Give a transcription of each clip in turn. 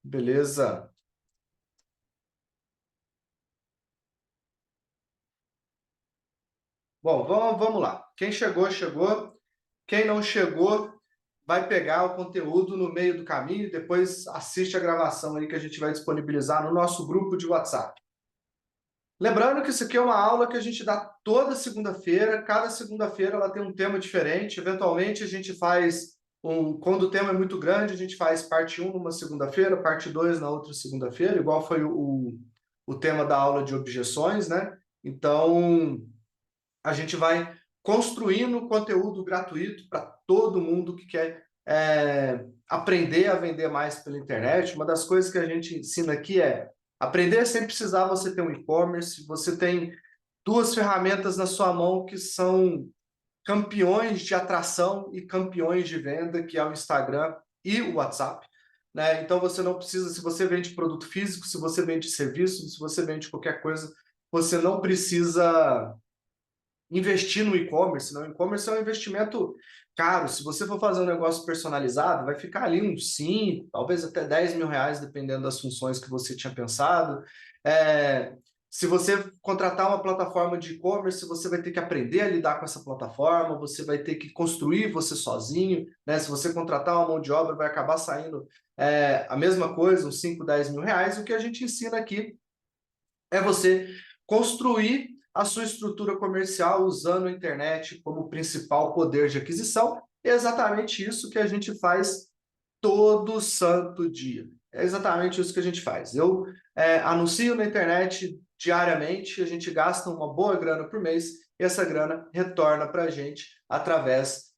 Beleza. Bom, vamos lá. Quem chegou, chegou. Quem não chegou, vai pegar o conteúdo no meio do caminho e depois assiste a gravação aí que a gente vai disponibilizar no nosso grupo de WhatsApp. Lembrando que isso aqui é uma aula que a gente dá toda segunda-feira. Cada segunda-feira ela tem um tema diferente. Eventualmente a gente faz quando o tema é muito grande, a gente faz parte um numa segunda-feira, parte 2 na outra segunda-feira, igual foi o tema da aula de objeções, né? Então, a gente vai construindo conteúdo gratuito para todo mundo que quer aprender a vender mais pela internet. Uma das coisas que a gente ensina aqui é aprender sem precisar você ter um e-commerce. Você tem duas ferramentas na sua mão que são campeões de atração e campeões de venda, que é o Instagram e o WhatsApp. Né? Então você não precisa, se você vende produto físico, se você vende serviço, se você vende qualquer coisa, você não precisa investir no e-commerce, não. O e-commerce é um investimento caro. Se você for fazer um negócio personalizado, vai ficar ali uns 5, talvez até 10 mil reais, dependendo das funções que você tinha pensado. Se você contratar uma plataforma de e-commerce, você vai ter que aprender a lidar com essa plataforma, você vai ter que construir você sozinho, né? Se você contratar uma mão de obra, vai acabar saindo a mesma coisa, uns 5, 10 mil reais. O que a gente ensina aqui é você construir a sua estrutura comercial usando a internet como principal poder de aquisição. É exatamente isso que a gente faz todo santo dia. É exatamente isso que a gente faz. Eu anuncio na internet diariamente, a gente gasta uma boa grana por mês e essa grana retorna para a gente através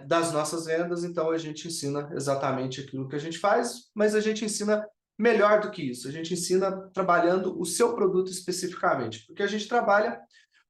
das nossas vendas. Então a gente ensina exatamente aquilo que a gente faz, mas a gente ensina melhor do que isso. A gente ensina trabalhando o seu produto especificamente, porque a gente trabalha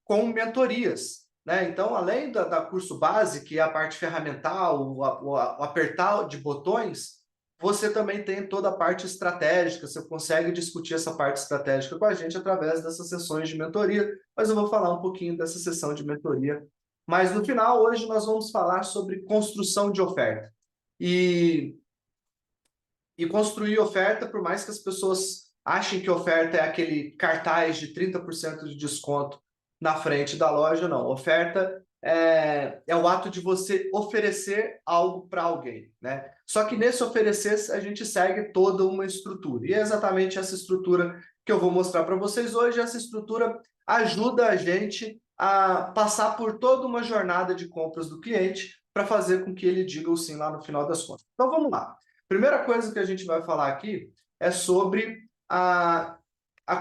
com mentorias. Né? Então, além da curso base, que é a parte ferramental, o apertar de botões, você também tem toda a parte estratégica, você consegue discutir essa parte estratégica com a gente através dessas sessões de mentoria, mas eu vou falar um pouquinho dessa sessão de mentoria. Mas no final, hoje nós vamos falar sobre construção de oferta. E construir oferta, por mais que as pessoas achem que oferta é aquele cartaz de 30% de desconto na frente da loja, não. Oferta é o ato de você oferecer algo para alguém, né? Só que nesse oferecer, a gente segue toda uma estrutura. E é exatamente essa estrutura que eu vou mostrar para vocês hoje. Essa estrutura ajuda a gente a passar por toda uma jornada de compras do cliente para fazer com que ele diga o sim lá no final das contas. Então, vamos lá. Primeira coisa que a gente vai falar aqui é sobre a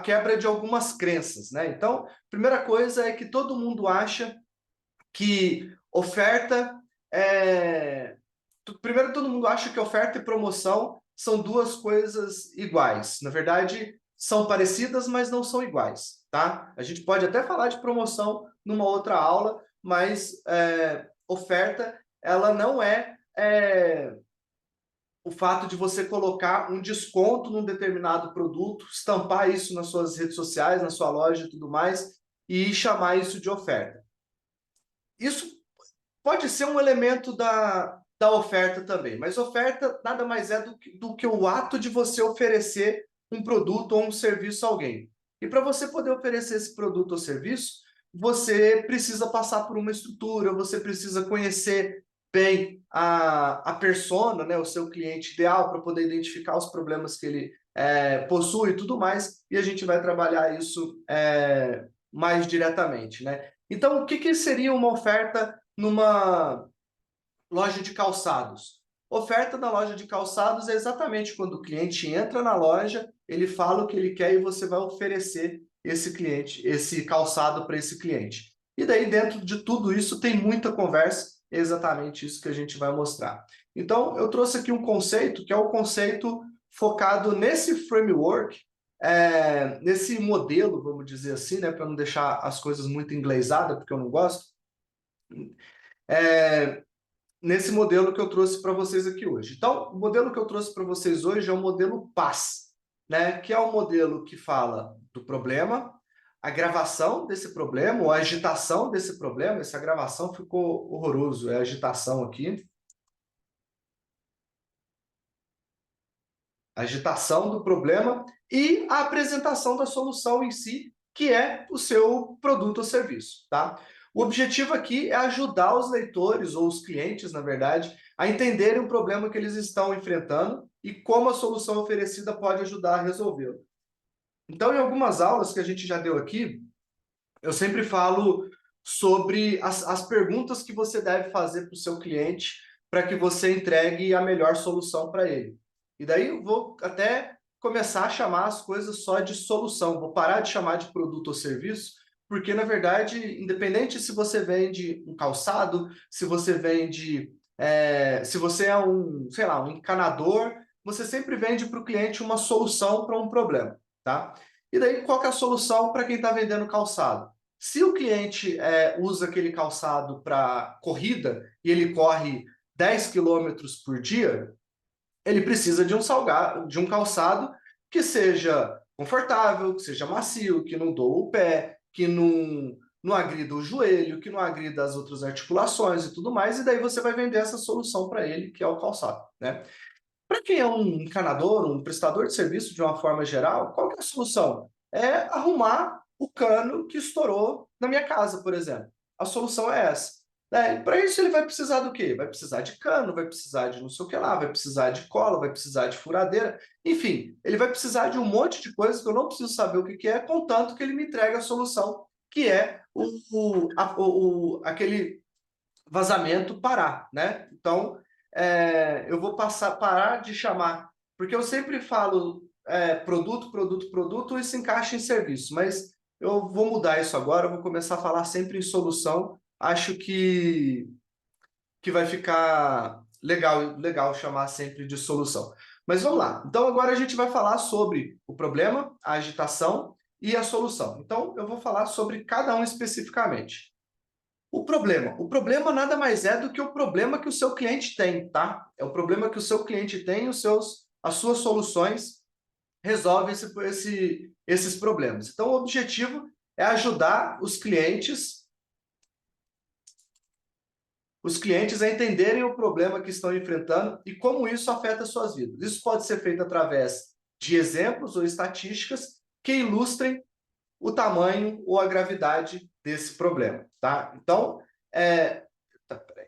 quebra de algumas crenças, né? Então, primeira coisa é que todo mundo acha que oferta é... Primeiro, todo mundo acha que oferta e promoção são duas coisas iguais. Na verdade, são parecidas, mas não são iguais, tá? A gente pode até falar de promoção numa outra aula, mas oferta, ela não é o fato de você colocar um desconto num determinado produto, estampar isso nas suas redes sociais, na sua loja e tudo mais, e chamar isso de oferta. Isso pode ser um elemento da oferta também, mas oferta nada mais é do que o ato de você oferecer um produto ou um serviço a alguém. E para você poder oferecer esse produto ou serviço, você precisa passar por uma estrutura, você precisa conhecer bem a persona, né, o seu cliente ideal, para poder identificar os problemas que ele possui e tudo mais, e a gente vai trabalhar isso mais diretamente. Né? Então, o que seria uma oferta numa loja de calçados? Oferta na loja de calçados é exatamente quando o cliente entra na loja, ele fala o que ele quer e você vai oferecer esse calçado para esse cliente. E daí, dentro de tudo isso, tem muita conversa, é exatamente isso que a gente vai mostrar. Então, eu trouxe aqui um conceito, que é o conceito focado nesse framework, nesse modelo, vamos dizer assim, né, para não deixar as coisas muito inglesadas, porque eu não gosto, nesse modelo que eu trouxe para vocês aqui hoje. Então, o modelo que eu trouxe para vocês hoje é o modelo PAS, né? Que é o modelo que fala do problema, a gravação desse problema, ou a agitação desse problema. Essa gravação ficou horroroso, é a agitação aqui. a agitação do problema e a apresentação da solução em si, que é o seu produto ou serviço, tá? O objetivo aqui é ajudar os leitores, ou os clientes, na verdade, a entenderem o problema que eles estão enfrentando e como a solução oferecida pode ajudar a resolvê-lo. Então, em algumas aulas que a gente já deu aqui, eu sempre falo sobre as perguntas que você deve fazer para o seu cliente para que você entregue a melhor solução para ele. E daí eu vou até começar a chamar as coisas só de solução, vou parar de chamar de produto ou serviço, porque, na verdade, independente se você vende um calçado, se você vende, se você é um, sei lá, um encanador, você sempre vende para o cliente uma solução para um problema, tá? E daí, qual que é a solução para quem está vendendo calçado? Se o cliente usa aquele calçado para corrida e ele corre 10 quilômetros por dia, ele precisa de um calçado que seja confortável, que seja macio, que não doa o pé, que não agrida o joelho, que não agrida as outras articulações e tudo mais, e daí você vai vender essa solução para ele, que é o calçado, né? Para quem é um encanador, um prestador de serviço de uma forma geral, qual que é a solução? É arrumar o cano que estourou na minha casa, por exemplo. A solução é essa. Né? Para isso ele vai precisar do quê? Vai precisar de cano, vai precisar de não sei o que lá, vai precisar de cola, vai precisar de furadeira. Enfim, ele vai precisar de um monte de coisas que eu não preciso saber o que é, contanto que ele me entregue a solução, que é aquele vazamento parar, né? Então, eu vou parar de chamar, porque eu sempre falo produto, produto, produto, e se encaixa em serviço, mas eu vou mudar isso agora, eu vou começar a falar sempre em solução, acho que vai ficar legal chamar sempre de solução. Mas vamos lá, então agora a gente vai falar sobre o problema, a agitação e a solução. Então, eu vou falar sobre cada um especificamente. O problema nada mais é do que o problema que o seu cliente tem, tá? É o problema que o seu cliente tem, as suas soluções resolvem esses problemas. Então, o objetivo é ajudar os clientes a entenderem o problema que estão enfrentando e como isso afeta as suas vidas. Isso pode ser feito através de exemplos ou estatísticas que ilustrem o tamanho ou a gravidade desse problema, tá? Então, peraí.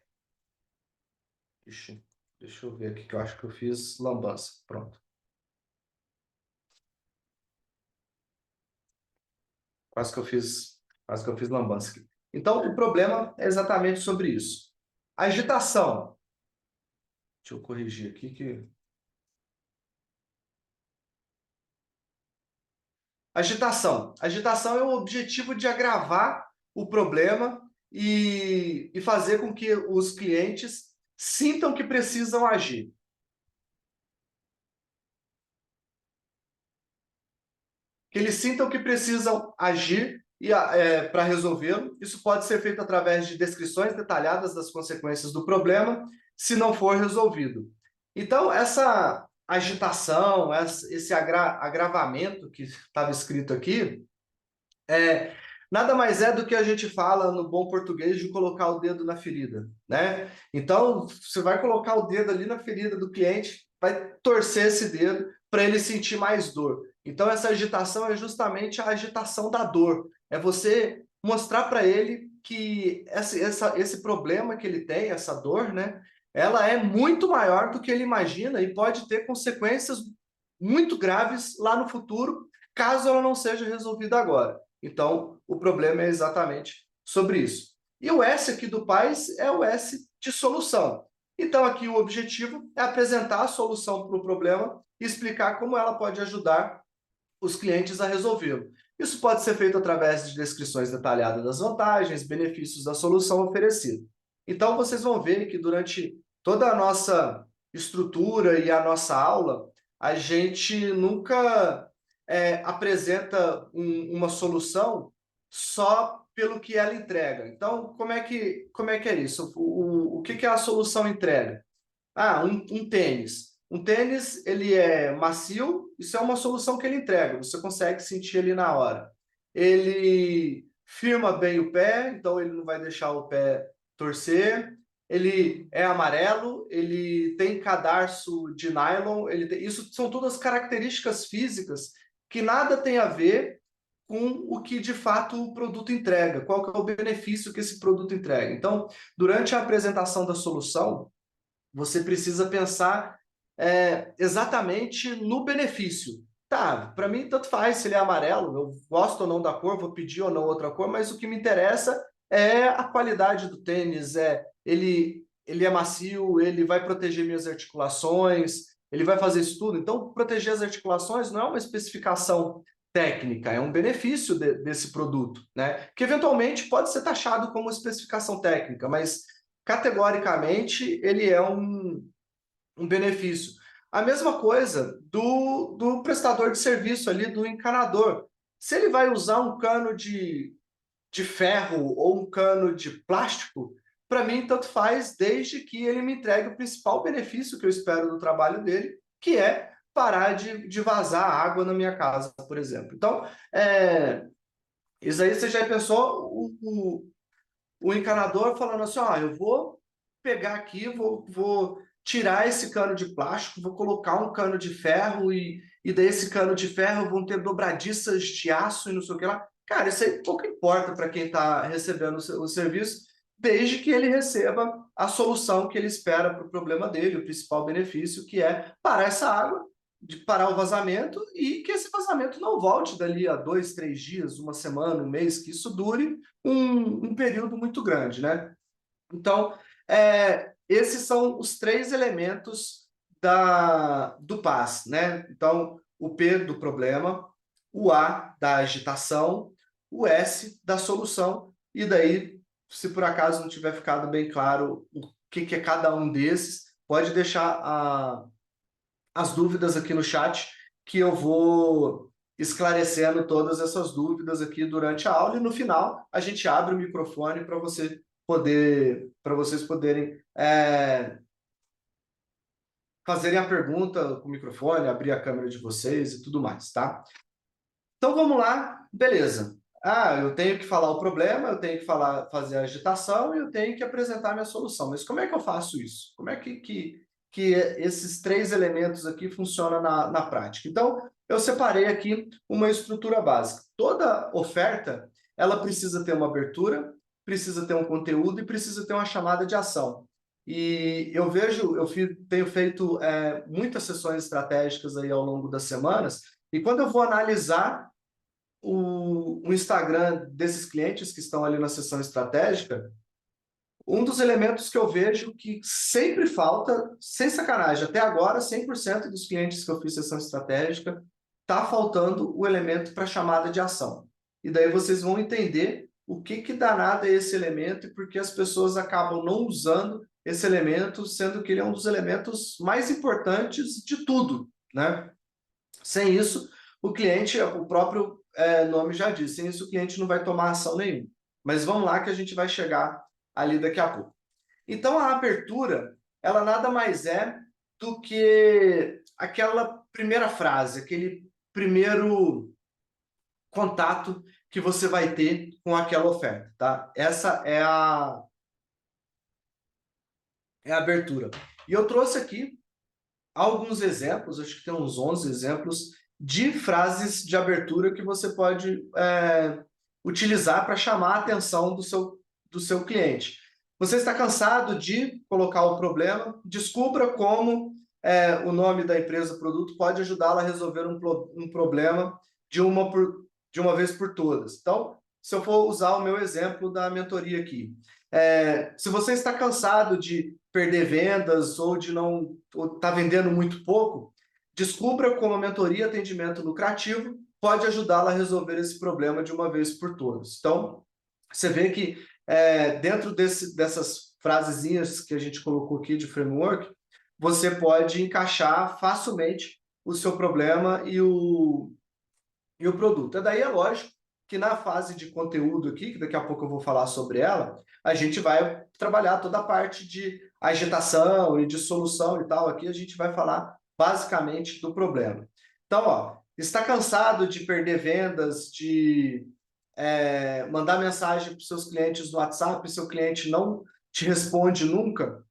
Deixa eu ver aqui, que eu acho que eu fiz lambança. Pronto. Quase que eu fiz lambança aqui. Então, o problema é exatamente sobre isso. A agitação. Deixa eu corrigir aqui que... Agitação. Agitação é o objetivo de agravar o problema e fazer com que os clientes sintam que precisam agir. Que eles sintam que precisam agir para resolvê-lo. Isso pode ser feito através de descrições detalhadas das consequências do problema, se não for resolvido. Então, essa agitação, esse agravamento que estava escrito aqui, nada mais é do que a gente fala no bom português de colocar o dedo na ferida, né? Então, você vai colocar o dedo ali na ferida do cliente, vai torcer esse dedo para ele sentir mais dor. Então, essa agitação é justamente a agitação da dor. É você mostrar para ele que esse problema que ele tem, essa dor, né? Ela é muito maior do que ele imagina e pode ter consequências muito graves lá no futuro, caso ela não seja resolvida agora. Então, o problema é exatamente sobre isso. E o S aqui do PAIS é o S de solução. Então, aqui o objetivo é apresentar a solução para o problema e explicar como ela pode ajudar os clientes a resolvê-lo. Isso pode ser feito através de descrições detalhadas das vantagens, benefícios da solução oferecida. Então, vocês vão ver que durante toda a nossa estrutura e a nossa aula, a gente nunca apresenta uma solução só pelo que ela entrega. Então, como é que é isso? O que a solução entrega? Um tênis. Um tênis, ele é macio, isso é uma solução que ele entrega, você consegue sentir ele na hora. Ele firma bem o pé, então ele não vai deixar o pé torcer. ele é amarelo, ele tem cadarço de nylon, isso são todas características físicas que nada tem a ver com o que de fato o produto entrega, qual que é o benefício que esse produto entrega. Então, durante a apresentação da solução, você precisa pensar exatamente no benefício. Tá, para mim tanto faz se ele é amarelo, eu gosto ou não da cor, vou pedir ou não outra cor, mas o que me interessa é a qualidade do tênis, ele é macio, ele vai proteger minhas articulações, ele vai fazer isso tudo. Então, proteger as articulações não é uma especificação técnica, é um benefício desse produto, né? Que eventualmente pode ser taxado como especificação técnica, mas categoricamente ele é um benefício. A mesma coisa do prestador de serviço ali, do encanador. Se ele vai usar um cano de ferro ou um cano de plástico, para mim tanto faz, desde que ele me entregue o principal benefício que eu espero do trabalho dele, que é parar de vazar água na minha casa, por exemplo. Então, isso aí você já pensou o encanador falando assim, ó, eu vou pegar aqui, vou tirar esse cano de plástico, vou colocar um cano de ferro e daí esse cano de ferro vão ter dobradiças de aço e não sei o que lá. Cara, isso aí pouco importa para quem está recebendo o serviço, desde que ele receba a solução que ele espera para o problema dele, o principal benefício, que é parar essa água, de parar o vazamento e que esse vazamento não volte dali a 2, 3 dias, uma semana, um mês, que isso dure um período muito grande, né? Então, esses são os 3 elementos do PAS, né? Então, o P do problema, o A da agitação, o S da solução, e daí, se por acaso não tiver ficado bem claro o que é cada um desses, pode deixar as dúvidas aqui no chat, que eu vou esclarecendo todas essas dúvidas aqui durante a aula, e no final a gente abre o microfone para vocês poderem fazerem a pergunta com o microfone, abrir a câmera de vocês e tudo mais, tá? Então vamos lá, beleza. Eu tenho que falar o problema, eu tenho que fazer a agitação e eu tenho que apresentar a minha solução. Mas como é que eu faço isso? Como é que esses 3 elementos aqui funcionam na prática? Então, eu separei aqui uma estrutura básica. Toda oferta, ela precisa ter uma abertura, precisa ter um conteúdo e precisa ter uma chamada de ação. E tenho feito muitas sessões estratégicas aí ao longo das semanas, e quando eu vou analisar o Instagram desses clientes que estão ali na sessão estratégica, um dos elementos que eu vejo que sempre falta, sem sacanagem, até agora 100% dos clientes que eu fiz sessão estratégica, está faltando o elemento para chamada de ação. E daí vocês vão entender o que danado é esse elemento e por que as pessoas acabam não usando esse elemento, sendo que ele é um dos elementos mais importantes de tudo, né? Sem isso, o cliente, o próprio nome já diz, sem isso o cliente não vai tomar ação nenhuma. Mas vamos lá que a gente vai chegar ali daqui a pouco. Então, a abertura, ela nada mais é do que aquela primeira frase, aquele primeiro contato que você vai ter com aquela oferta, tá? Essa é a abertura. E eu trouxe aqui alguns exemplos, acho que tem uns 11 exemplos, de frases de abertura que você pode utilizar para chamar a atenção do seu cliente. Você está cansado de colocar o problema? Descubra como o nome da empresa, produto, pode ajudá-lo a resolver um problema de uma vez por todas. Então, se eu for usar o meu exemplo da mentoria aqui, se você está cansado de perder vendas ou de não estar vendendo muito pouco, descubra como a mentoria atendimento lucrativo pode ajudá-la a resolver esse problema de uma vez por todas. Então, você vê que dentro dessas frasezinhas que a gente colocou aqui de framework, você pode encaixar facilmente o seu problema e o produto. E daí é lógico que na fase de conteúdo aqui, que daqui a pouco eu vou falar sobre ela, a gente vai trabalhar toda a parte de agitação e de solução e tal. Aqui a gente vai falar basicamente do problema. Então, ó, está cansado de perder vendas, de mandar mensagem para os seus clientes no WhatsApp, seu cliente te responde nunca,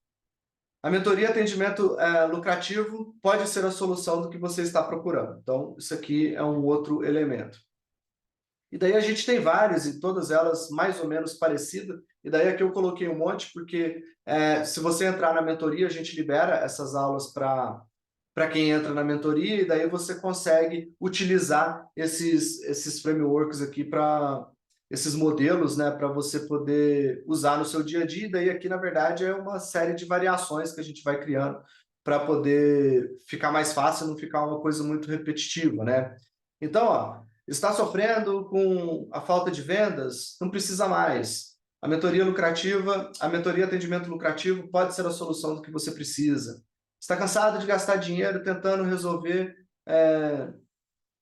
a mentoria atendimento lucrativo pode ser a solução do que você está procurando. Então, isso aqui é um outro elemento. E daí a gente tem várias, e todas elas mais ou menos parecidas, e daí aqui eu coloquei um monte, porque se você entrar na mentoria, a gente libera essas aulas para quem entra na mentoria, e daí você consegue utilizar esses frameworks aqui esses modelos, né, para você poder usar no seu dia a dia, e daí aqui, na verdade, é uma série de variações que a gente vai criando para poder ficar mais fácil, não ficar uma coisa muito repetitiva, né? Então, ó, está sofrendo com a falta de vendas? Não precisa mais. A mentoria lucrativa, a mentoria atendimento lucrativo pode ser a solução do que você precisa. Está cansado de gastar dinheiro tentando resolver?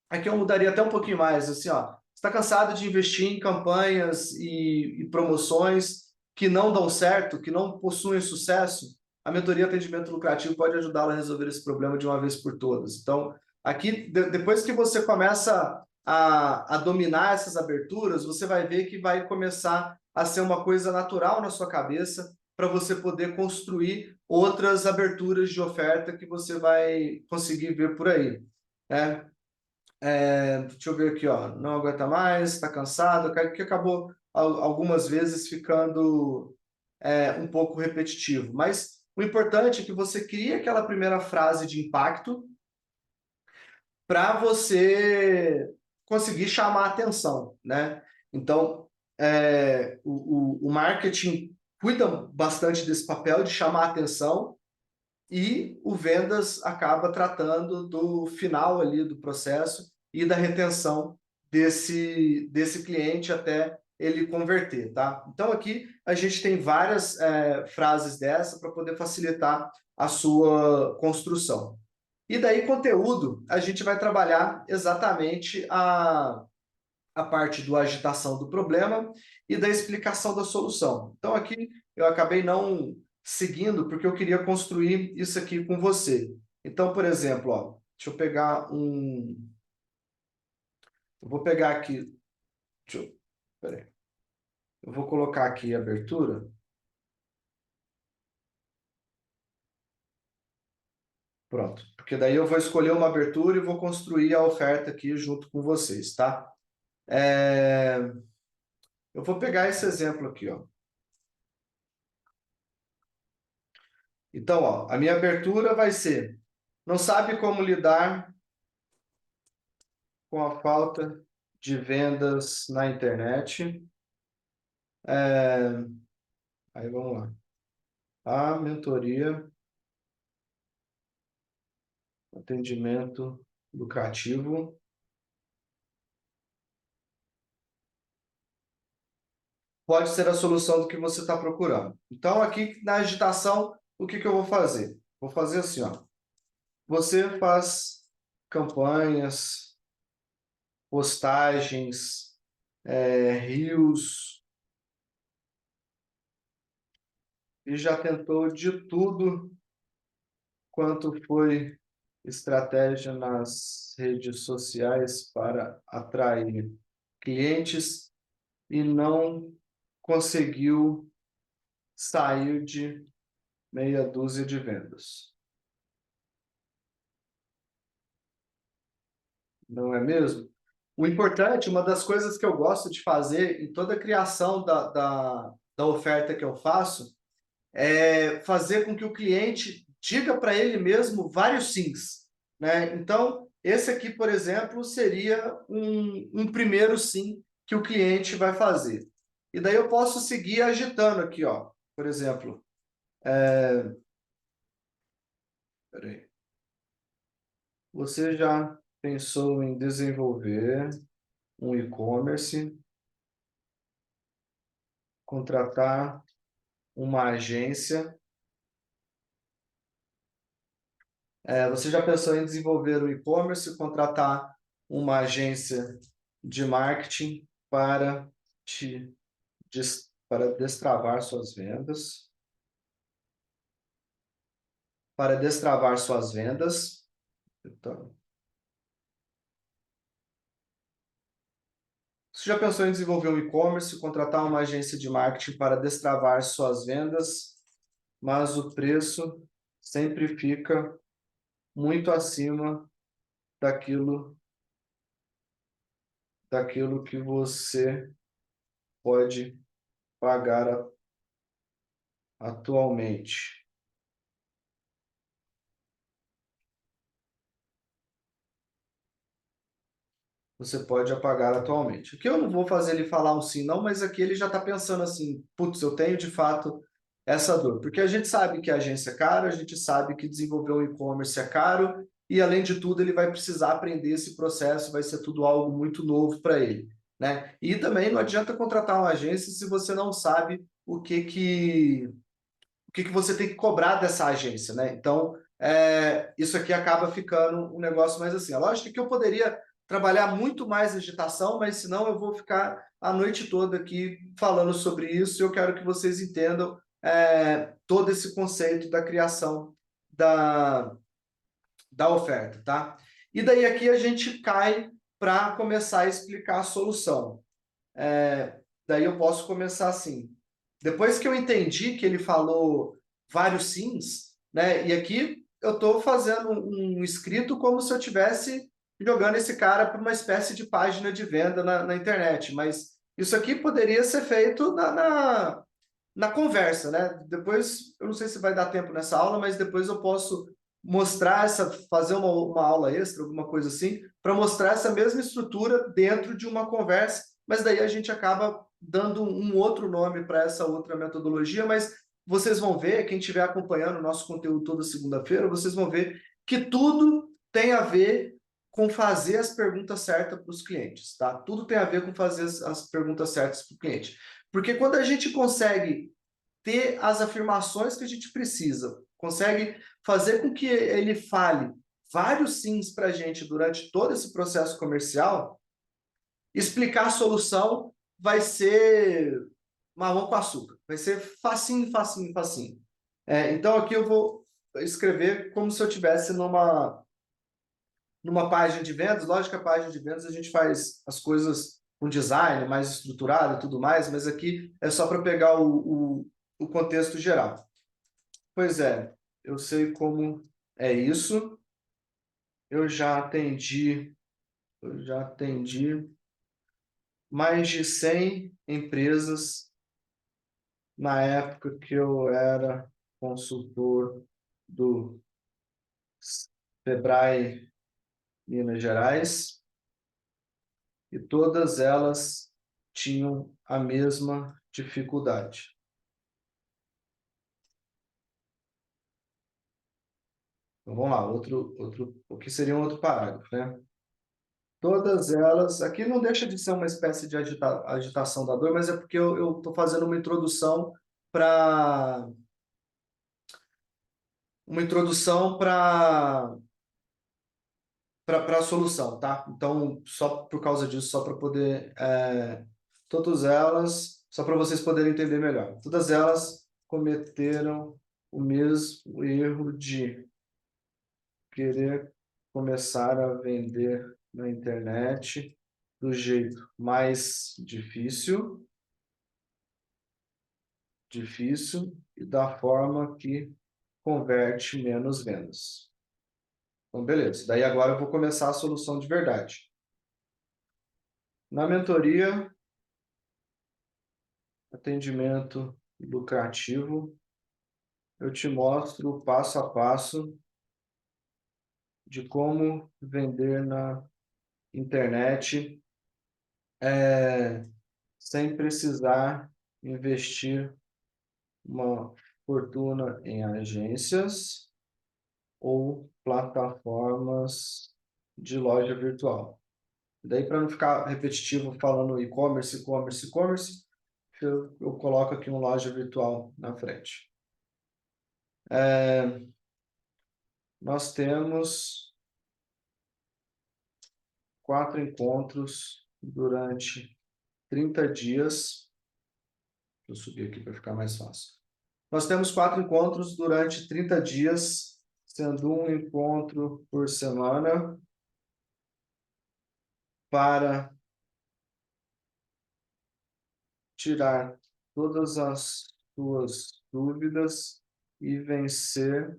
Aqui eu mudaria até um pouquinho mais, assim, ó. Está cansado de investir em campanhas e promoções que não dão certo, que não possuem sucesso? A mentoria atendimento lucrativo pode ajudá-lo a resolver esse problema de uma vez por todas. Então, aqui, depois que você começa a dominar essas aberturas, você vai ver que vai começar a ser uma coisa natural na sua cabeça para você poder construir outras aberturas de oferta que você vai conseguir ver por aí, né? Deixa eu ver aqui, ó, não aguenta mais, está cansado, que acabou algumas vezes ficando um pouco repetitivo. Mas o importante é que você crie aquela primeira frase de impacto para você conseguir chamar a atenção, né? Então, o marketing cuida bastante desse papel de chamar a atenção, e o vendas acaba tratando do final ali do processo e da retenção desse cliente até ele converter, tá? Então aqui a gente tem várias frases dessa para poder facilitar a sua construção. E daí conteúdo, a gente vai trabalhar exatamente a parte do agitação do problema e da explicação da solução. Então aqui eu acabei não seguindo porque eu queria construir isso aqui com você. Então, por exemplo, ó, deixa eu pegar eu vou pegar aqui, peraí. Eu vou colocar aqui a abertura. Pronto, porque daí eu vou escolher uma abertura e vou construir a oferta aqui junto com vocês, tá? Eu vou pegar esse exemplo aqui, ó. Então, ó, a minha abertura vai ser: não sabe como lidar com a falta de vendas na internet. Aí vamos lá. A mentoria, atendimento lucrativo, pode ser a solução do que você está procurando. Então, aqui na agitação, o que eu vou fazer? Vou fazer assim, ó. Você faz campanhas, postagens, reels, e já tentou de tudo quanto foi estratégia nas redes sociais para atrair clientes e não conseguiu sair de meia dúzia de vendas. Não é mesmo? O importante, uma das coisas que eu gosto de fazer em toda a criação da oferta que eu faço, é fazer com que o cliente diga para ele mesmo vários sims, né? Então, esse aqui, por exemplo, seria um primeiro sim que o cliente vai fazer. E daí eu posso seguir agitando aqui, ó. Por exemplo, peraí. Você já pensou em desenvolver um e-commerce, contratar uma agência? Você já pensou em desenvolver um e-commerce, contratar uma agência de marketing para para destravar suas vendas? Para destravar suas vendas. Então, Já pensou em desenvolver um e-commerce, contratar uma agência de marketing para destravar suas vendas, mas o preço sempre fica muito acima daquilo que você pode pagar atualmente. Você pode apagar atualmente. Aqui eu não vou fazer ele falar um sim, não, mas aqui ele já está pensando assim, putz, eu tenho de fato essa dor. Porque a gente sabe que a agência é cara, a gente sabe que desenvolver um e-commerce é caro, e além de tudo ele vai precisar aprender esse processo, vai ser tudo algo muito novo para ele, né? E também não adianta contratar uma agência se você não sabe o que você tem que cobrar dessa agência, né? Então, isso aqui acaba ficando um negócio mais assim. É lógico que eu poderia trabalhar muito mais agitação, mas senão eu vou ficar a noite toda aqui falando sobre isso e eu quero que vocês entendam todo esse conceito da criação da, da oferta, tá? E daí aqui a gente cai para começar a explicar a solução. Daí eu posso começar assim. Depois que eu entendi que ele falou vários sims, né? E aqui eu estou fazendo um escrito como se eu tivesse jogando esse cara para uma espécie de página de venda na internet. Mas isso aqui poderia ser feito na conversa, né? Depois, eu não sei se vai dar tempo nessa aula, mas depois eu posso fazer uma aula extra, alguma coisa assim, para mostrar essa mesma estrutura dentro de uma conversa, mas daí a gente acaba dando um outro nome para essa outra metodologia, mas vocês vão ver, quem estiver acompanhando o nosso conteúdo toda segunda-feira, vocês vão ver que tudo tem a ver com fazer as perguntas certas para os clientes, tá? Tudo tem a ver com fazer as perguntas certas para o cliente. Porque quando a gente consegue ter as afirmações que a gente precisa, consegue fazer com que ele fale vários sims para a gente durante todo esse processo comercial, explicar a solução vai ser marrom com açúcar, vai ser facinho, facinho, facinho. Então aqui eu vou escrever como se eu estivesse numa página de vendas. Lógico que a página de vendas a gente faz as coisas com design mais estruturado e tudo mais, mas aqui é só para pegar o contexto geral. Pois é, eu sei como é isso. Eu já atendi mais de 100 empresas na época que eu era consultor do Sebrae Minas Gerais, e todas elas tinham a mesma dificuldade. Então, vamos lá, o que seria um outro parágrafo, né? Todas elas, aqui não deixa de ser uma espécie de agitação da dor, mas é porque eu estou fazendo uma introdução para a solução, tá? Então, só por causa disso, só para poder, todas elas, só para vocês poderem entender melhor, todas elas cometeram o mesmo erro de querer começar a vender na internet do jeito mais difícil e da forma que converte menos vendas. Então, beleza. Daí agora eu vou começar a solução de verdade. Na mentoria, atendimento lucrativo, eu te mostro o passo a passo de como vender na internet sem precisar investir uma fortuna em agências ou plataformas de loja virtual. Daí, para não ficar repetitivo falando e-commerce, e-commerce, e-commerce, eu coloco aqui uma loja virtual na frente. Nós temos 4 encontros durante 30 dias. Deixa eu subir aqui para ficar mais fácil. Nós temos 4 encontros durante 30 dias, sendo um encontro por semana, para tirar todas as suas dúvidas e vencer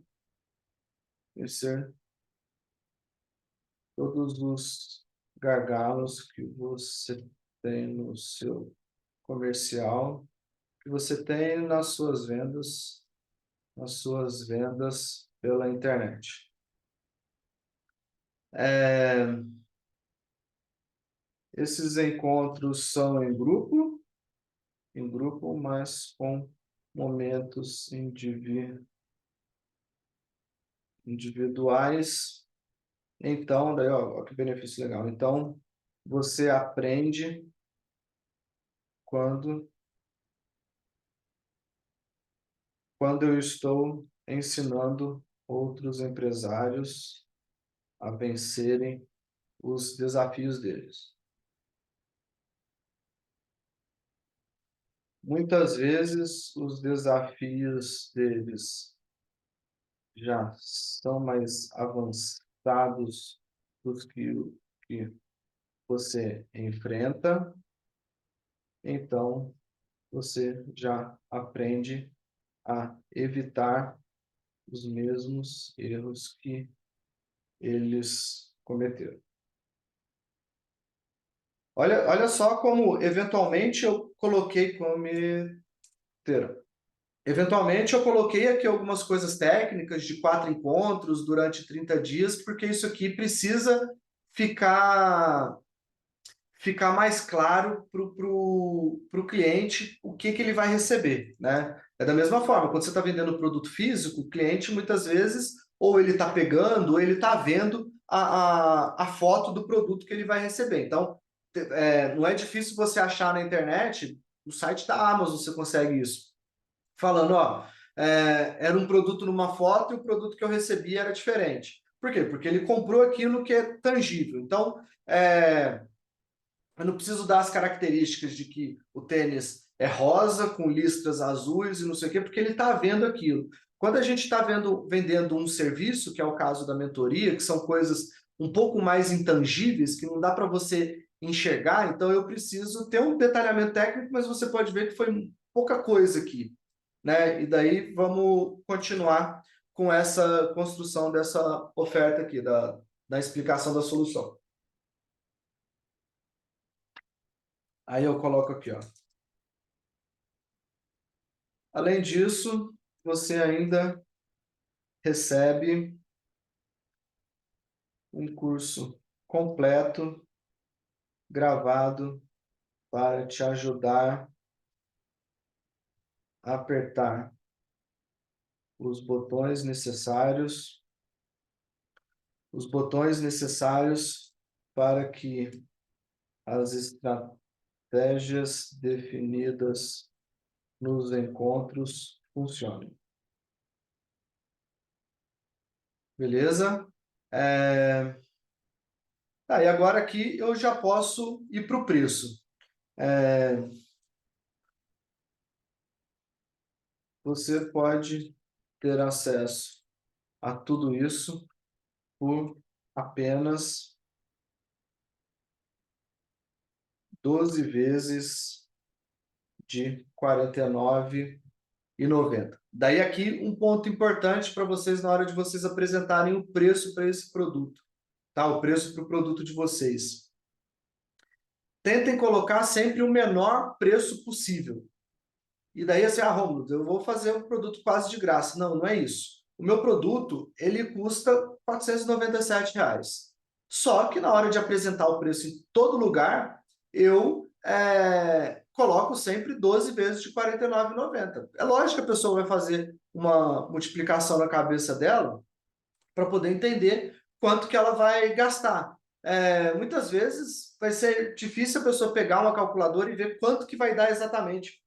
todos os gargalos que você tem no seu comercial, que você tem nas suas vendas pela internet. Esses encontros são em grupo, mas com momentos individuais. Então, daí, ó, que benefício legal. Então, você aprende quando eu estou ensinando outros empresários a vencerem os desafios deles. Muitas vezes, os desafios deles já são mais avançados do que o que você enfrenta, então você já aprende a evitar os mesmos erros que eles cometeram. Olha só como, eventualmente, eu coloquei Eventualmente, eu coloquei aqui algumas coisas técnicas de 4 encontros durante 30 dias, porque isso aqui precisa ficar mais claro para o cliente o que ele vai receber, né? É da mesma forma, quando você está vendendo produto físico, o cliente muitas vezes ou ele está pegando ou ele está vendo a foto do produto que ele vai receber. Então, não é difícil você achar na internet, no site da Amazon você consegue isso, falando, ó, era um produto numa foto e o produto que eu recebi era diferente. Por quê? Porque ele comprou aquilo que é tangível. Então, eu não preciso dar as características de que o tênis é rosa, com listras azuis e não sei o quê, porque ele está vendo aquilo. Quando a gente está vendendo um serviço, que é o caso da mentoria, que são coisas um pouco mais intangíveis, que não dá para você enxergar, então eu preciso ter um detalhamento técnico, mas você pode ver que foi pouca coisa aqui, né? E daí vamos continuar com essa construção dessa oferta aqui, da explicação da solução. Aí eu coloco aqui, ó. Além disso, você ainda recebe um curso completo, gravado, para te ajudar a apertar os botões necessários para que as estratégias definidas nos encontros funcionem. Beleza? E agora aqui eu já posso ir para o preço. Você pode ter acesso a tudo isso por apenas 12 vezes de R$ 49,90. Daí aqui um ponto importante para vocês na hora de vocês apresentarem o preço para esse produto, tá? O preço para o produto de vocês. Tentem colocar sempre o menor preço possível. E daí assim, Rômulo, eu vou fazer um produto quase de graça. Não, não é isso. O meu produto, ele custa R$ 497. Só que na hora de apresentar o preço em todo lugar, eu coloco sempre 12 vezes de R$ 49,90. É lógico que a pessoa vai fazer uma multiplicação na cabeça dela para poder entender quanto que ela vai gastar. Muitas vezes vai ser difícil a pessoa pegar uma calculadora e ver quanto que vai dar exatamente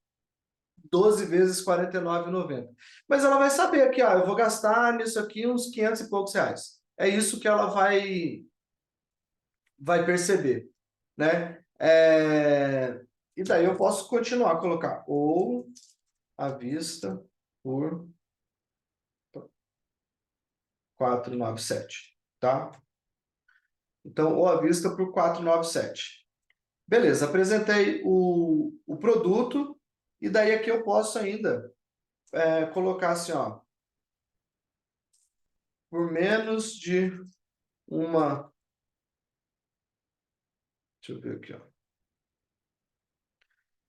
12 vezes R$ 49,90. Mas ela vai saber que eu vou gastar nisso aqui uns 500 e poucos reais. É isso que ela vai perceber, né? E daí eu posso continuar a colocar ou à vista por 497, tá? Então, ou à vista por 497. Beleza, apresentei o produto, e daí aqui eu posso ainda colocar assim, ó, por menos de uma... Deixa eu ver aqui, ó.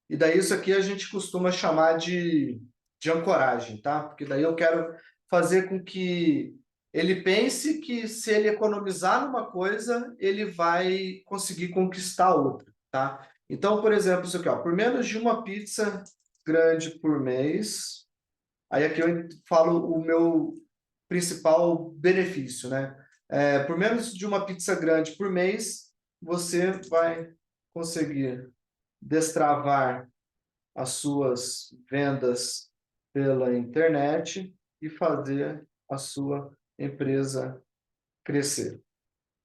E daí isso aqui a gente costuma chamar de ancoragem, tá? Porque daí eu quero fazer com que ele pense que se ele economizar numa coisa, ele vai conseguir conquistar outra, tá? Então, por exemplo, isso aqui, ó, por menos de uma pizza grande por mês, aí aqui eu falo o meu principal benefício, né? Por menos de uma pizza grande por mês, você vai conseguir destravar as suas vendas pela internet e fazer a sua empresa crescer.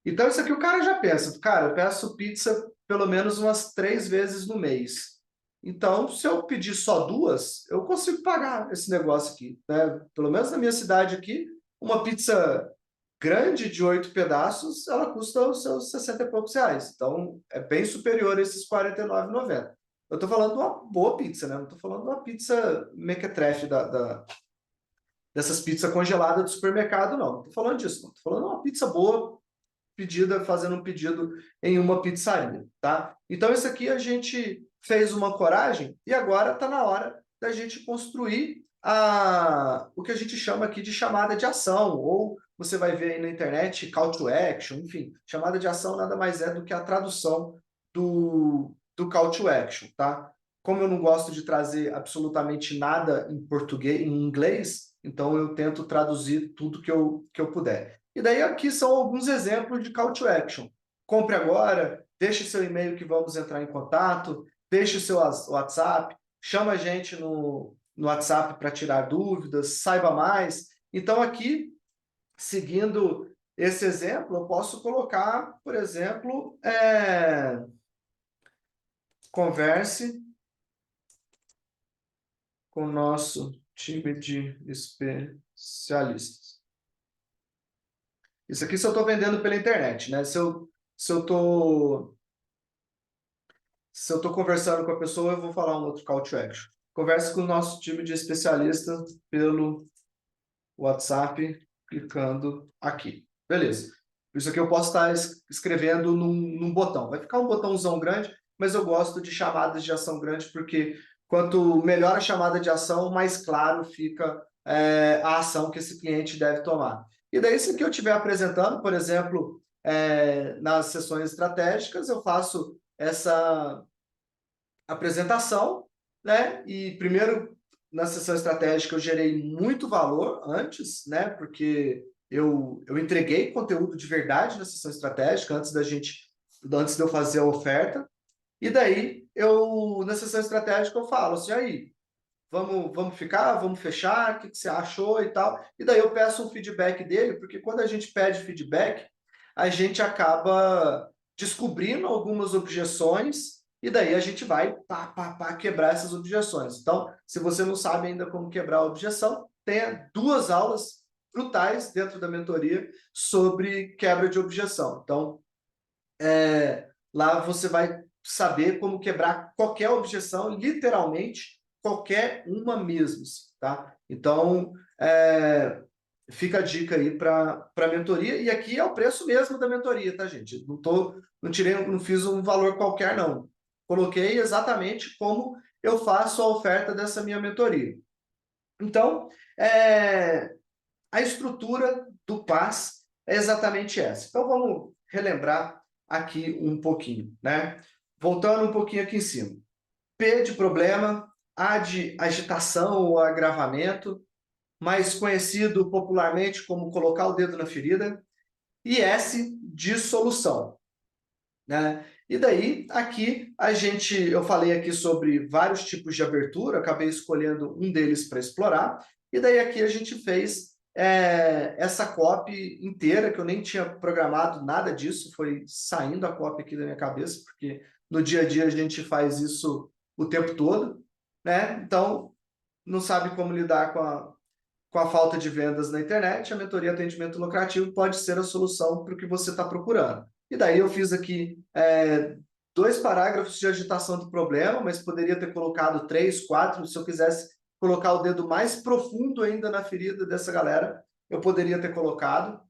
Então, isso aqui o cara já pensa, cara, eu peço pizza pelo menos umas 3 vezes no mês. Então, se eu pedir só 2, eu consigo pagar esse negócio aqui, né? Pelo menos na minha cidade aqui, uma pizza grande de 8 pedaços, ela custa os seus 60 e poucos reais. Então, é bem superior a esses R$ 49,90. Eu estou falando de uma boa pizza, né? Não estou falando de uma pizza mequetrefe dessas pizzas congeladas do supermercado, não. Não estou falando disso, não. Estou falando de uma pizza boa, pedida, fazendo um pedido em uma pizzaria, tá? Então, isso aqui a gente fez uma coragem e agora está na hora da gente construir o que a gente chama aqui de chamada de ação, ou você vai ver aí na internet call to action, enfim, chamada de ação nada mais é do que a tradução do call to action, tá? Como eu não gosto de trazer absolutamente nada em português, em inglês, então eu tento traduzir tudo que eu puder. E daí aqui são alguns exemplos de call to action. Compre agora, deixe seu e-mail que vamos entrar em contato, deixe o seu WhatsApp, chama a gente no WhatsApp para tirar dúvidas, saiba mais. Então aqui, seguindo esse exemplo, eu posso colocar, por exemplo, converse com o nosso time de especialistas. Isso aqui se eu estou vendendo pela internet, né? Se eu estou conversando com a pessoa, eu vou falar um outro call to action. Converse com o nosso time de especialistas pelo WhatsApp, clicando aqui. Beleza. Isso aqui eu posso estar escrevendo num botão. Vai ficar um botãozão grande, mas eu gosto de chamadas de ação grande, porque quanto melhor a chamada de ação, mais claro fica a ação que esse cliente deve tomar. E daí, se que eu estiver apresentando, por exemplo, nas sessões estratégicas, eu faço essa apresentação, né? E primeiro, na sessão estratégica, eu gerei muito valor antes, né? Porque eu entreguei conteúdo de verdade na sessão estratégica antes de eu fazer a oferta. E daí, na sessão estratégica, eu falo assim, aí, vamos ficar, vamos fechar, o que você achou e tal. E daí eu peço um feedback dele, porque quando a gente pede feedback, a gente acaba descobrindo algumas objeções e daí a gente vai quebrar essas objeções. Então, se você não sabe ainda como quebrar a objeção, tenha 2 aulas brutais dentro da mentoria sobre quebra de objeção. Então, lá você vai saber como quebrar qualquer objeção, literalmente qualquer uma mesmo, tá? Então, fica a dica aí para a mentoria, e aqui é o preço mesmo da mentoria, tá, gente? Não fiz um valor qualquer, não. Coloquei exatamente como eu faço a oferta dessa minha mentoria. Então, a estrutura do PAS é exatamente essa. Então, vamos relembrar aqui um pouquinho, né? Voltando um pouquinho aqui em cima. P de problema, A de agitação ou agravamento, mais conhecido popularmente como colocar o dedo na ferida, e S de solução, né? E daí, aqui, eu falei aqui sobre vários tipos de abertura, acabei escolhendo um deles para explorar, e daí aqui a gente fez essa copy inteira, que eu nem tinha programado nada disso, foi saindo a copy aqui da minha cabeça, porque no dia a dia a gente faz isso o tempo todo, né? Então, não sabe como lidar com a falta de vendas na internet, a mentoria atendimento lucrativo pode ser a solução para o que você está procurando. E daí eu fiz aqui 2 parágrafos de agitação do problema, mas poderia ter colocado 3, 4, se eu quisesse colocar o dedo mais profundo ainda na ferida dessa galera, eu poderia ter colocado.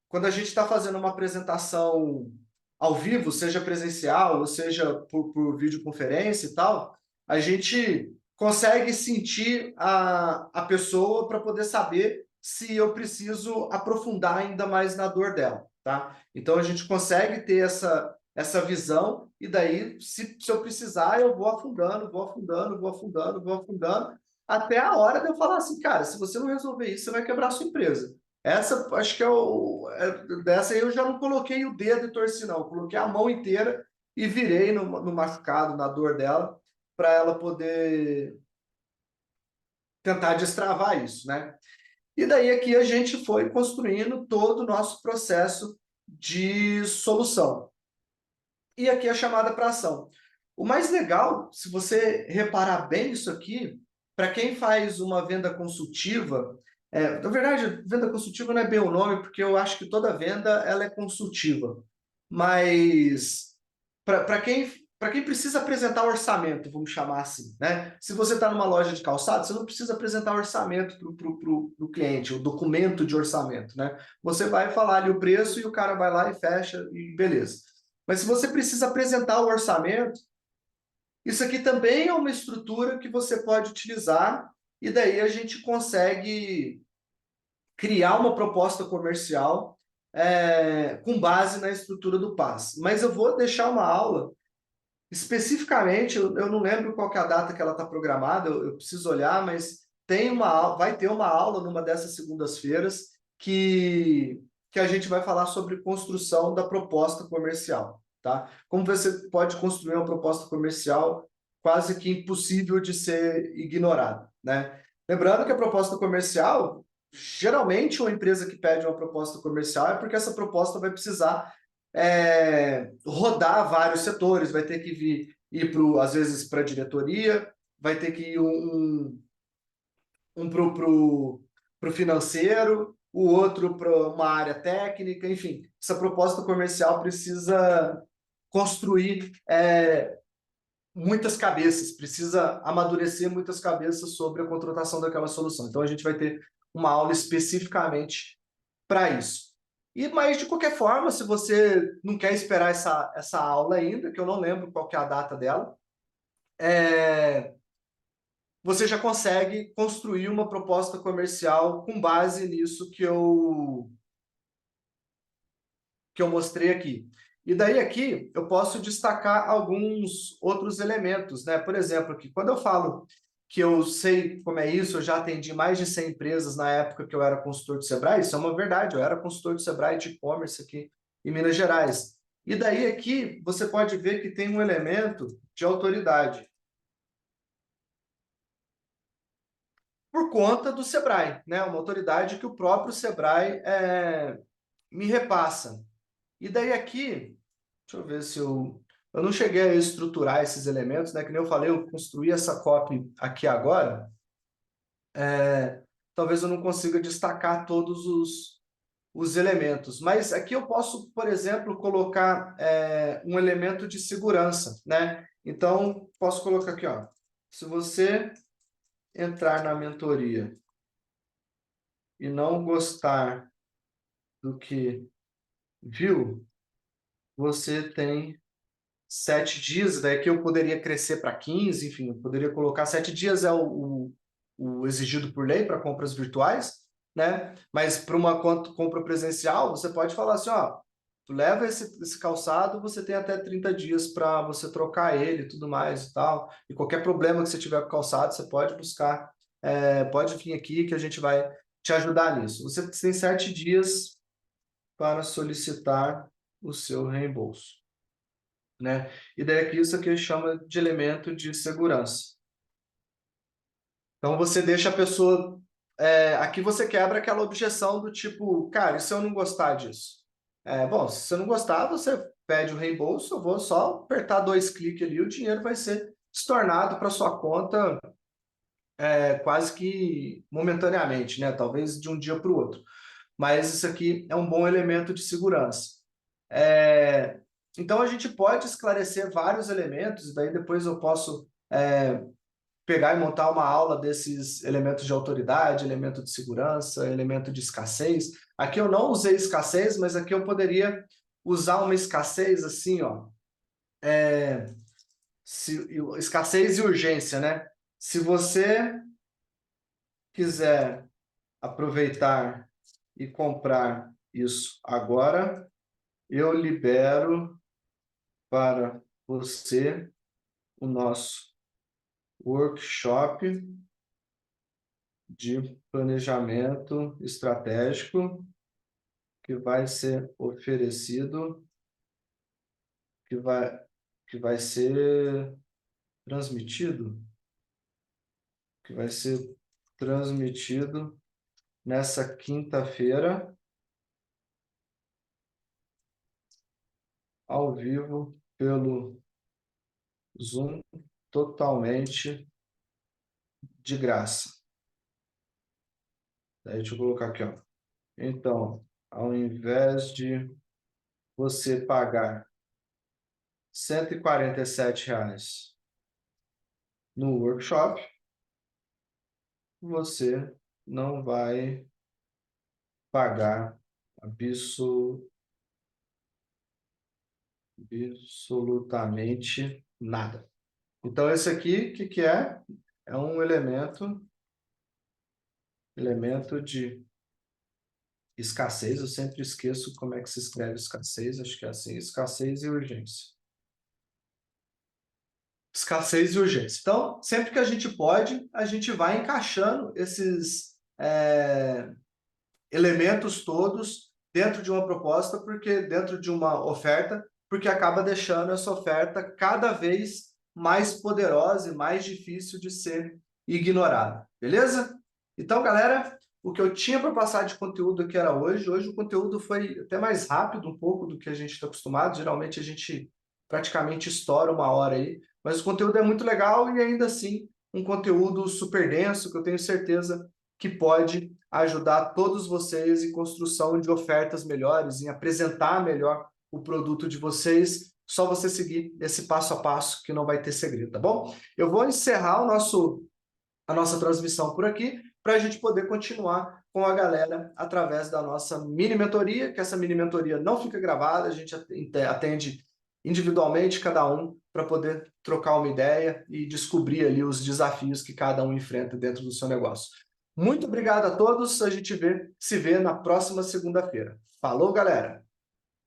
Quando a gente está fazendo uma apresentação ao vivo, seja presencial, ou seja por videoconferência e tal, a gente consegue sentir a pessoa para poder saber se eu preciso aprofundar ainda mais na dor dela, tá? Então a gente consegue ter essa visão, e daí, se eu precisar, eu vou afundando, vou afundando, vou afundando, vou afundando, até a hora de eu falar assim, cara, se você não resolver isso, você vai quebrar a sua empresa. Essa, acho que dessa aí eu já não coloquei o dedo e torci, não. Eu coloquei a mão inteira e virei no machucado, na dor dela, para ela poder tentar destravar isso, né? E daí aqui a gente foi construindo todo o nosso processo de solução. E aqui a chamada para ação. O mais legal, se você reparar bem isso aqui, para quem faz uma venda consultiva, na verdade, venda consultiva não é bem o nome, porque eu acho que toda venda ela é consultiva. Mas para quem precisa apresentar orçamento, vamos chamar assim, né? Se você está numa loja de calçado, você não precisa apresentar orçamento para o cliente, o documento de orçamento, né? Você vai falar ali o preço e o cara vai lá e fecha e beleza. Mas se você precisa apresentar o orçamento, isso aqui também é uma estrutura que você pode utilizar, e daí a gente consegue criar uma proposta comercial com base na estrutura do PAS. Mas eu vou deixar uma aula especificamente, eu não lembro qual que é a data que ela está programada, eu preciso olhar, mas vai ter uma aula numa dessas segundas-feiras que a gente vai falar sobre construção da proposta comercial, tá? Como você pode construir uma proposta comercial quase que impossível de ser ignorada, né? Lembrando que a proposta comercial, geralmente uma empresa que pede uma proposta comercial é porque essa proposta vai precisar rodar vários setores, vai ter que ir às vezes para a diretoria, vai ter que ir um para o financeiro, o outro para uma área técnica, enfim, essa proposta comercial precisa construir muitas cabeças, precisa amadurecer muitas cabeças sobre a contratação daquela solução. Então a gente vai ter uma aula especificamente para isso. Mas, de qualquer forma, se você não quer esperar essa aula ainda, que eu não lembro qual que é a data dela, você já consegue construir uma proposta comercial com base nisso que eu mostrei aqui. E daí aqui eu posso destacar alguns outros elementos, né? Por exemplo, aqui, quando eu falo que eu sei como é isso, eu já atendi mais de 100 empresas na época que eu era consultor do Sebrae, isso é uma verdade, eu era consultor do Sebrae de e-commerce aqui em Minas Gerais. E daí aqui você pode ver que tem um elemento de autoridade por conta do Sebrae, né? Uma autoridade que o próprio Sebrae me repassa. E daí aqui, deixa eu ver se eu não cheguei a estruturar esses elementos, né? Que nem eu falei, eu construí essa copy aqui agora. Talvez eu não consiga destacar todos os elementos. Mas aqui eu posso, por exemplo, colocar um elemento de segurança, né? Então, posso colocar aqui, ó. Se você entrar na mentoria e não gostar do que viu, você tem 7 dias, daí que eu poderia crescer para 15, enfim, eu poderia colocar 7 dias é o exigido por lei para compras virtuais, né? Mas para uma compra presencial, você pode falar assim, ó, tu leva esse calçado, você tem até 30 dias para você trocar ele e tudo mais e tal. E qualquer problema que você tiver com o calçado, você pode buscar, pode vir aqui que a gente vai te ajudar nisso. Você tem 7 dias para solicitar o seu reembolso, né? E daí aqui isso aqui chama de elemento de segurança. Então você deixa a pessoa, aqui você quebra aquela objeção do tipo, cara, e se eu não gostar disso? Bom, se você não gostar, você pede o reembolso, eu vou só apertar 2 cliques ali, o dinheiro vai ser estornado para sua conta quase que momentaneamente, né? Talvez de um dia para o outro. Mas isso aqui é um bom elemento de segurança. Então, a gente pode esclarecer vários elementos, e daí depois eu posso pegar e montar uma aula desses elementos de autoridade, elemento de segurança, elemento de escassez. Aqui eu não usei escassez, mas aqui eu poderia usar uma escassez assim, ó, escassez e urgência, né? Se você quiser aproveitar e comprar isso agora, eu libero para você o nosso workshop de planejamento estratégico que vai ser oferecido, que vai ser transmitido, que vai ser transmitido nessa quinta-feira, ao vivo, pelo Zoom, totalmente de graça. Daí deixa eu colocar aqui, ó. Então, ao invés de você pagar R$ 147 no workshop, você não vai pagar absolutamente nada. Então, esse aqui, o que é? É um elemento de escassez. Eu sempre esqueço como é que se escreve escassez, acho que é assim, escassez e urgência. Escassez e urgência. Então, sempre que a gente pode, a gente vai encaixando esses elementos todos dentro de uma proposta, porque dentro de uma oferta, porque acaba deixando essa oferta cada vez mais poderosa e mais difícil de ser ignorada. Beleza? Então, galera, o que eu tinha para passar de conteúdo aqui era hoje. Hoje o conteúdo foi até mais rápido um pouco do que a gente está acostumado. Geralmente a gente praticamente estoura 1 hora aí, mas o conteúdo é muito legal e ainda assim um conteúdo super denso que eu tenho certeza que pode ajudar todos vocês em construção de ofertas melhores, em apresentar melhor o produto de vocês. Só você seguir esse passo a passo que não vai ter segredo, tá bom? Eu vou encerrar a nossa transmissão por aqui, para a gente poder continuar com a galera através da nossa mini mentoria, que essa mini mentoria não fica gravada, a gente atende individualmente cada um para poder trocar uma ideia e descobrir ali os desafios que cada um enfrenta dentro do seu negócio. Muito obrigado a todos, a gente se vê na próxima segunda-feira. Falou, galera!